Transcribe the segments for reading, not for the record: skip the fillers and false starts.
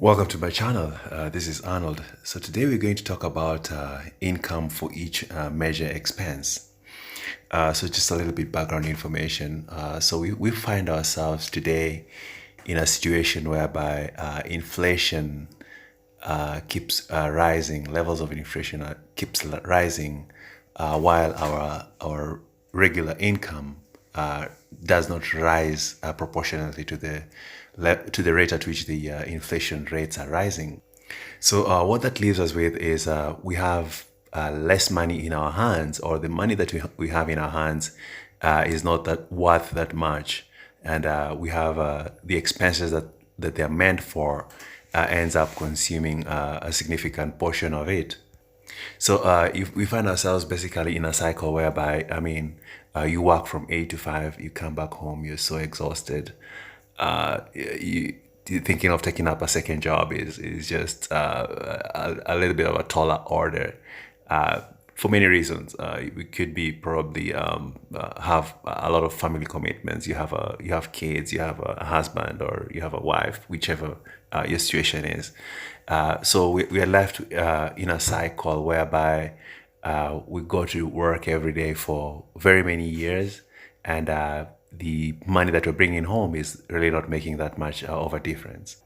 Welcome to my channel. This is Arnold. So today we're going to talk about income for each major expense. So just a little bit background information. So we find ourselves today in a situation whereby inflation keeps rising. Levels of inflation keeps rising, while our regular income uh, does not rise proportionately to the rate at which the inflation rates are rising. So what that leaves us with is we have less money in our hands, or the money that we have in our hands is not that worth that much, and we have the expenses that they're meant for ends up consuming a significant portion of it. So if we find ourselves basically in a cycle whereby, you work from 8 to 5, you come back home, you're so exhausted. Thinking of taking up a second job is just a little bit of a taller order. Uh, for many reasons, we could be probably have a lot of family commitments. You have kids, you have a husband, or you have a wife, whichever your situation is. So we are left in a cycle whereby we go to work every day for very many years, and the money that we're bringing home is really not making that much of a difference.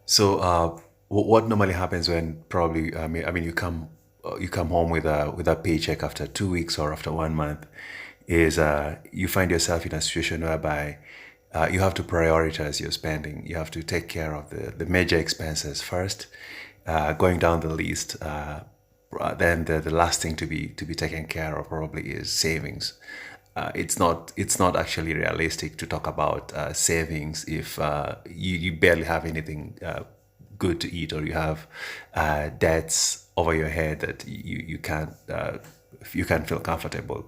So, what normally happens when probably you come home with a paycheck after 2 weeks or after 1 month is you find yourself in a situation whereby you have to prioritize your spending. You have to take care of the major expenses first, going down the list. Then the last thing to be taken care of probably is savings. It's not actually realistic to talk about savings if you barely have anything good to eat, or you have debts over your head that you can't feel comfortable.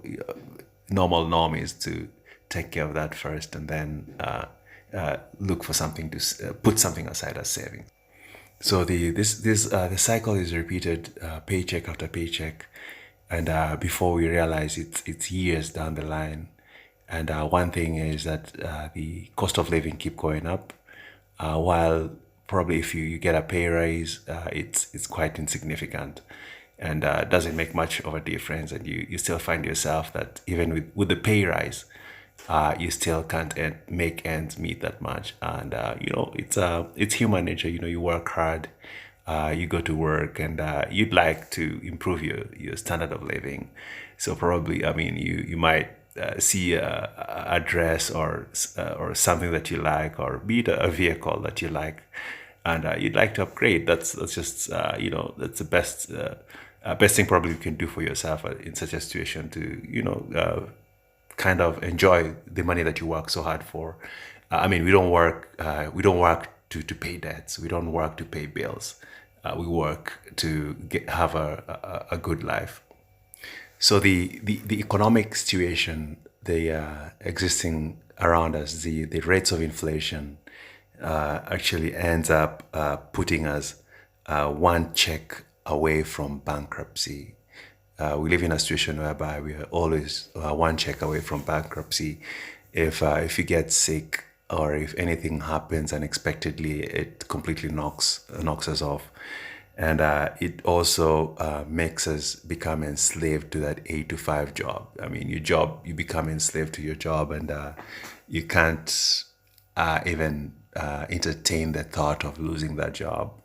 Normal norm is to take care of that first, and then look for something to put something aside as savings. So the cycle is repeated, paycheck after paycheck, and before we realize it's years down the line. And one thing is that the cost of living keep going up, while probably if you get a pay raise, it's quite insignificant, and doesn't make much of a difference. And you still find yourself that even with the pay rise, you still can't make ends meet that much. And it's human nature. You work hard, you go to work, and you'd like to improve your standard of living. So probably, you might see a dress or something that you like, or be it a vehicle that you like, and you'd like to upgrade. That's just that's the best thing probably you can do for yourself in such a situation, to kind of enjoy the money that you work so hard for. We don't work to pay debts. We don't work to pay bills. We work to have a good life. So the economic situation, the existing around us, the rates of inflation actually ends up putting us one check away from bankruptcy. We live in a situation whereby we are always one check away from bankruptcy. If you get sick, or if anything happens unexpectedly, it completely knocks us off, and it also makes us become enslaved to that 8 to 5 job. You become enslaved to your job, and you can't even entertain the thought of losing that job.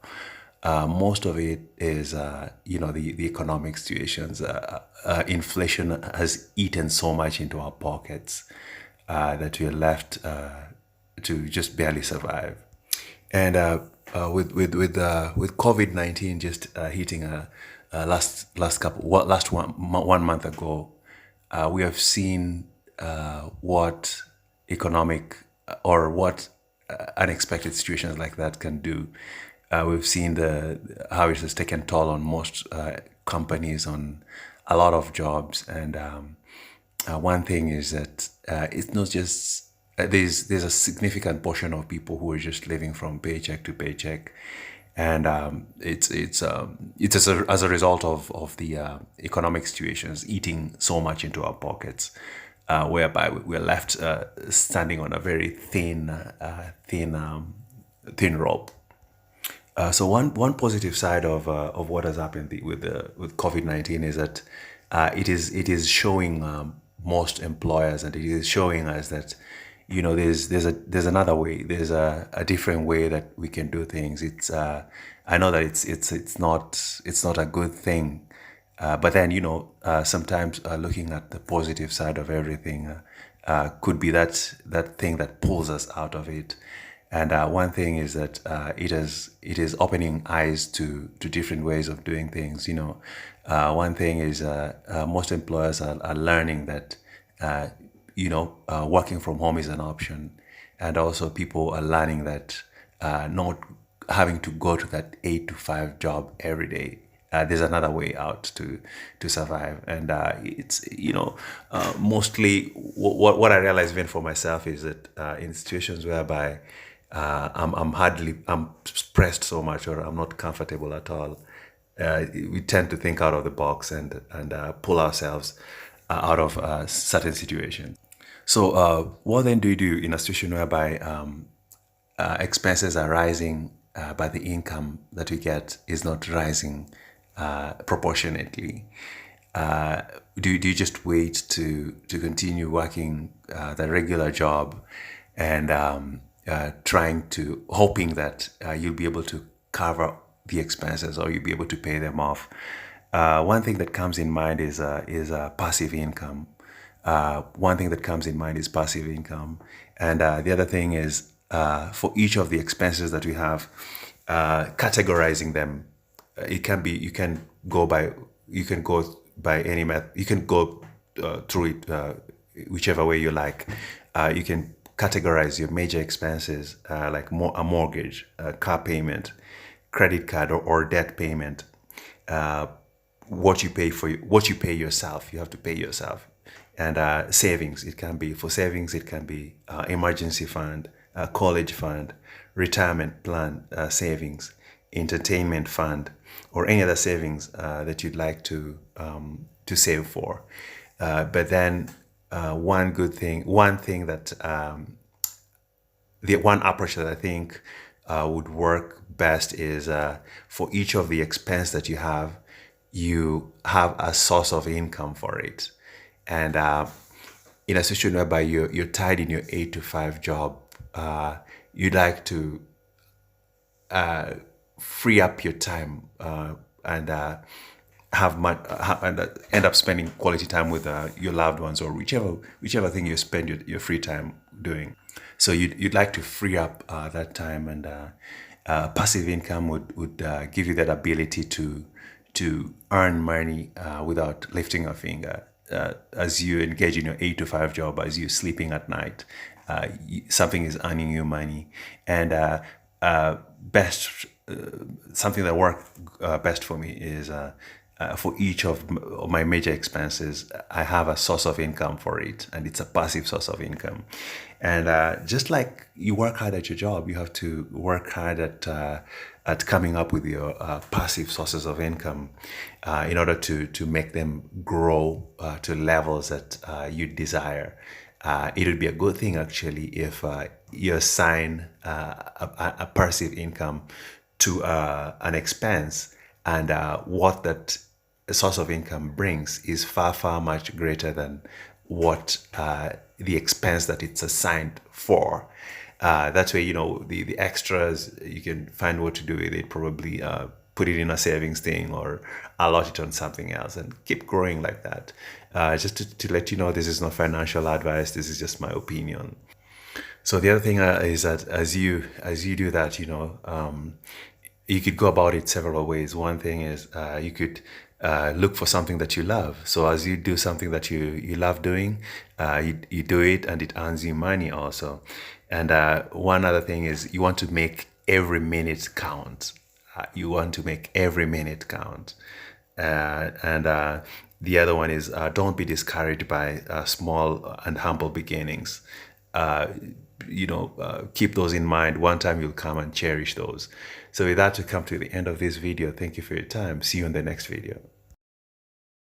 Most of it is, the economic situations. Inflation has eaten so much into our pockets that we are left to just barely survive. And with COVID-19 just hitting last 1 month ago, we have seen what economic or what unexpected situations like that can do. We've seen the how it has taken toll on most companies, on a lot of jobs, and one thing is that it's not just there's a significant portion of people who are just living from paycheck to paycheck, and it's as a result of the economic situations eating so much into our pockets, whereby we're left standing on a very thin rope. So one positive side of what has happened with COVID-19 is that it is showing most employers, and it is showing us that there's another way, there's a different way that we can do things. It's I know that it's not a good thing, but then sometimes looking at the positive side of everything could be that thing that pulls us out of it. And one thing is that it is opening eyes to different ways of doing things. One thing is most employers are learning that working from home is an option, and also people are learning that not having to go to that 8 to 5 job every day. There's another way out to survive, and it's mostly what I realize even for myself is that in situations whereby I'm pressed so much, or I'm not comfortable at all, we tend to think out of the box and pull ourselves out of certain situations. So what then do you do in a situation whereby expenses are rising, but the income that we get is not rising proportionately? Do you just wait to continue working the regular job and trying to hoping that you'll be able to cover the expenses, or you'll be able to pay them off? One thing that comes in mind is passive income. One thing that comes in mind is passive income, and the other thing is for each of the expenses that we have, categorizing them. It can be you can go by any method. You can go through it whichever way you like. You can categorize your major expenses like a mortgage, car payment, credit card, or debt payment. What you pay yourself, you have to pay yourself. And savings, it can be, for savings it can be emergency fund, college fund, retirement plan savings, entertainment fund, or any other savings that you'd like to save for. But then one thing that the one approach that I think would work best is for each of the expense that you have a source of income for it. And in a situation whereby you're tied in your 8 to 5 job, you'd like to free up your time and end up spending quality time with your loved ones, or whichever thing you spend your free time doing. So you'd like to free up that time, and passive income would give you that ability to earn money without lifting a finger. As you engage in your 8 to 5 job, as you're sleeping at night, something is earning you money. And best something that worked best for me is for each of my major expenses, I have a source of income for it, and it's a passive source of income. And just like you work hard at your job, you have to work hard at coming up with your passive sources of income in order to make them grow to levels that you desire. It would be a good thing actually if you assign a passive income to an expense, and what that source of income brings is far, far much greater than what the expense that it's assigned for. That way, the extras, you can find what to do with it, probably put it in a savings thing, or allot it on something else, and keep growing like that. Just to let you know, this is not financial advice, this is just my opinion. So the other thing is that as you do that, you could go about it several ways. One thing is you could look for something that you love. So as you do something that you love doing, you do it, and it earns you money also. And one other thing is you want to make every minute count. You want to make every minute count. And the other one is don't be discouraged by small and humble beginnings. Uh, Keep those in mind. One time you'll come and cherish those. So with that, we come to the end of this video. Thank you for your time. See you in the next video.